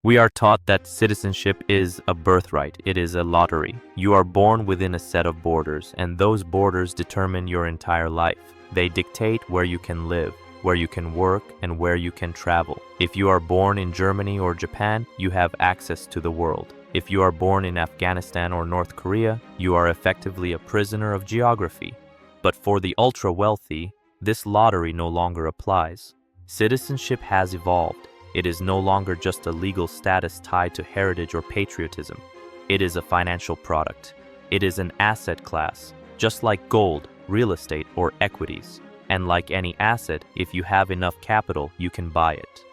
We are taught that citizenship is a birthright. It is a lottery. You are born within a set of borders, and those borders determine your entire life. They dictate where you can live, where you can work, and where you can travel. If you are born in Germany or Japan, you have access to the world. If you are born in Afghanistan or North Korea, you are effectively a prisoner of geography. But for the ultra-wealthy, this lottery no longer applies. Citizenship has evolved. It is no longer just a legal status tied to heritage or patriotism. It is a financial product. It is an asset class, just like gold, real estate, or equities. And like any asset, if you have enough capital, you can buy it.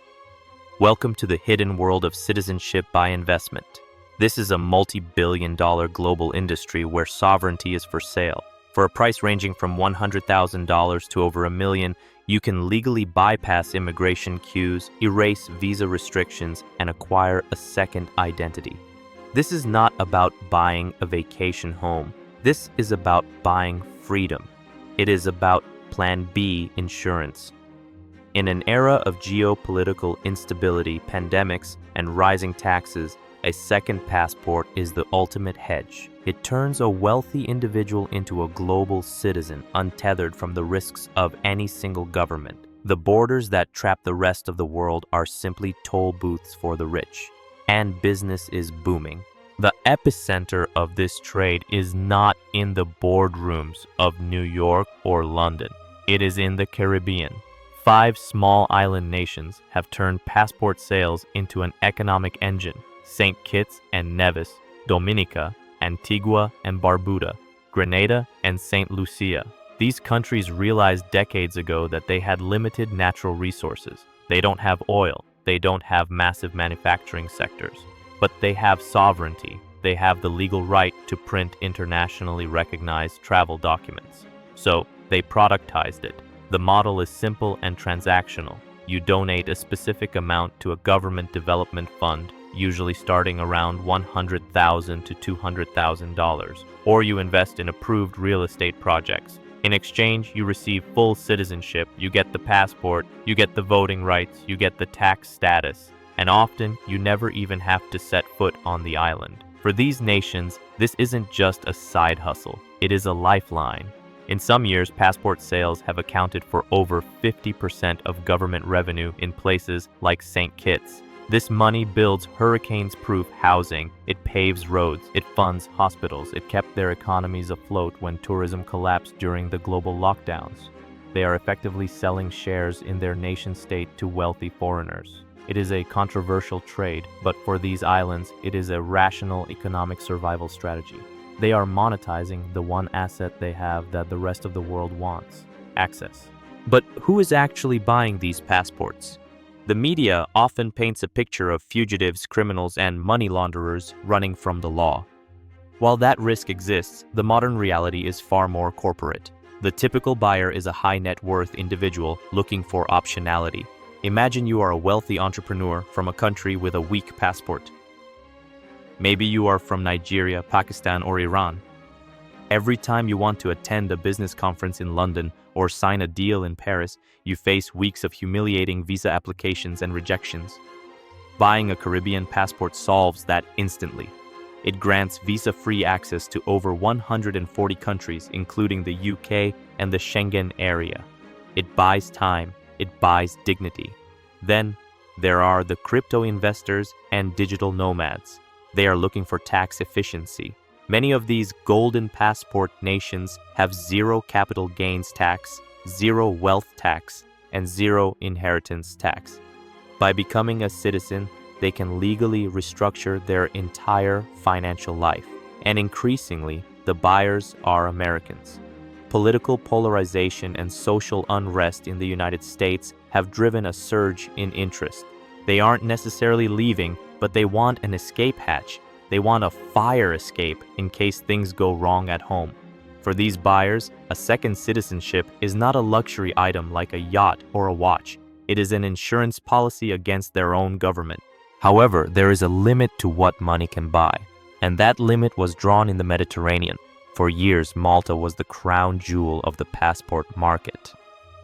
Welcome to the hidden world of citizenship by investment. This is a multi-billion-dollar global industry where sovereignty is for sale. For a price ranging from $100,000 to over $1 million, you can legally bypass immigration queues, erase visa restrictions, and acquire a second identity. This is not about buying a vacation home. This is about buying freedom. It is about Plan B insurance. In an era of geopolitical instability, pandemics, and rising taxes, a second passport is the ultimate hedge. It turns a wealthy individual into a global citizen, untethered from the risks of any single government. The borders that trap the rest of the world are simply toll booths for the rich, and business is booming. The epicenter of this trade is not in the boardrooms of New York or London. It is in the Caribbean. 5 small island nations have turned passport sales into an economic engine: St. Kitts and Nevis, Dominica, Antigua and Barbuda, Grenada, and St. Lucia. These countries realized decades ago that they had limited natural resources. They don't have oil. They don't have massive manufacturing sectors. But they have sovereignty. They have the legal right to print internationally recognized travel documents. So they productized it. The model is simple and transactional. You donate a specific amount to a government development fund, usually starting around $100,000 to $200,000, or you invest in approved real estate projects. In exchange, you receive full citizenship, you get the passport, you get the voting rights, you get the tax status, and often you never even have to set foot on the island. For these nations, this isn't just a side hustle, it is a lifeline. In some years, passport sales have accounted for over 50% of government revenue in places like St. Kitts. This money builds hurricanes-proof housing, it paves roads, it funds hospitals, it kept their economies afloat when tourism collapsed during the global lockdowns. They are effectively selling shares in their nation-state to wealthy foreigners. It is a controversial trade, but for these islands, it is a rational economic survival strategy. They are monetizing the one asset they have that the rest of the world wants: access. But who is actually buying these passports? The media often paints a picture of fugitives, criminals, and money launderers running from the law. While that risk exists, the modern reality is far more corporate. The typical buyer is a high net worth individual looking for optionality. Imagine you are a wealthy entrepreneur from a country with a weak passport. Maybe you are from Nigeria, Pakistan, or Iran. Every time you want to attend a business conference in London or sign a deal in Paris, you face weeks of humiliating visa applications and rejections. Buying a Caribbean passport solves that instantly. It grants visa-free access to over 140 countries, including the UK and the Schengen area. It buys time. It buys dignity. Then, there are the crypto investors and digital nomads. They are looking for tax efficiency. Many of these golden passport nations have zero capital gains tax, zero wealth tax, and zero inheritance tax. By becoming a citizen, they can legally restructure their entire financial life. And increasingly, the buyers are Americans. Political polarization and social unrest in the United States have driven a surge in interest. They aren't necessarily leaving, but they want an escape hatch. They want a fire escape in case things go wrong at home. For these buyers, a second citizenship is not a luxury item like a yacht or a watch. It is an insurance policy against their own government. However, there is a limit to what money can buy, and that limit was drawn in the Mediterranean. For years, Malta was the crown jewel of the passport market.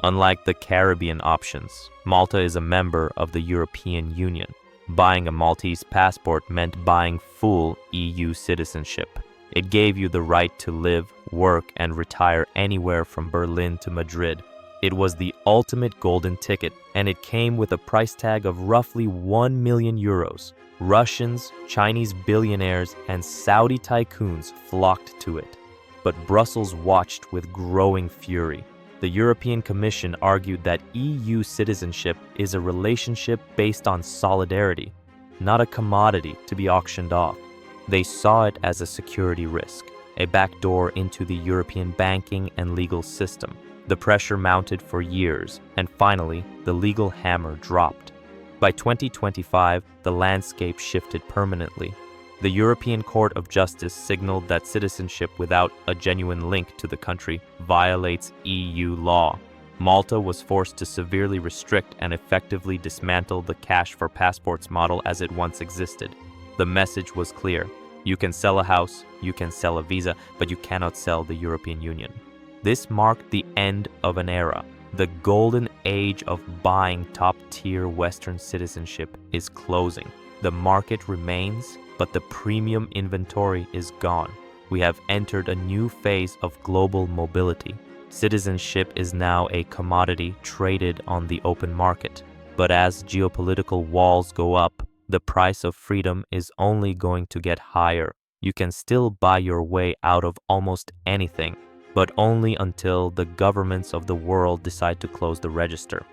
Unlike the Caribbean options, Malta is a member of the European Union. Buying a Maltese passport meant buying full EU citizenship. It gave you the right to live, work, and retire anywhere from Berlin to Madrid. It was the ultimate golden ticket, and it came with a price tag of roughly 1 million euros. Russians, Chinese billionaires, and Saudi tycoons flocked to it. But Brussels watched with growing fury. The European Commission argued that EU citizenship is a relationship based on solidarity, not a commodity to be auctioned off. They saw it as a security risk, a backdoor into the European banking and legal system. The pressure mounted for years, and finally, the legal hammer dropped. By 2025, the landscape shifted permanently. The European Court of Justice signaled that citizenship without a genuine link to the country violates EU law. Malta was forced to severely restrict and effectively dismantle the cash for passports model as it once existed. The message was clear. You can sell a house, you can sell a visa, but you cannot sell the European Union. This marked the end of an era. The golden age of buying top-tier Western citizenship is closing. The market remains, but the premium inventory is gone. We have entered a new phase of global mobility. Citizenship is now a commodity traded on the open market. But as geopolitical walls go up, the price of freedom is only going to get higher. You can still buy your way out of almost anything, but only until the governments of the world decide to close the register.